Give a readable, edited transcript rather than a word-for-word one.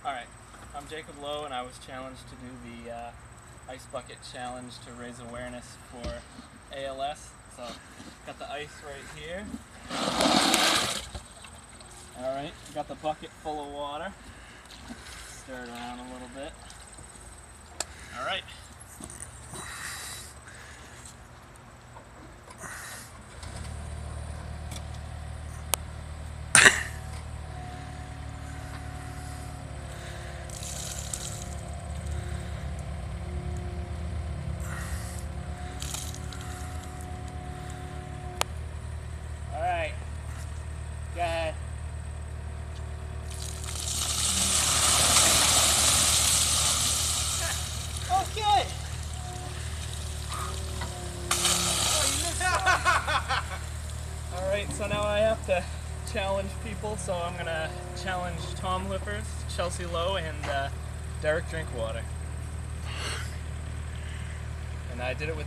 Alright, I'm Jacob Lowe, and I was challenged to do the ice bucket challenge to raise awareness for ALS. So, got the ice right here. Alright, got the bucket full of water. Stir it around a little bit. Alright. Alright, go ahead. Okay! Oh, you missed that. Alright, so now I have to challenge people, so I'm gonna challenge Tom Lippers, Chelsea Lowe, and Derek Drinkwater. And I did it with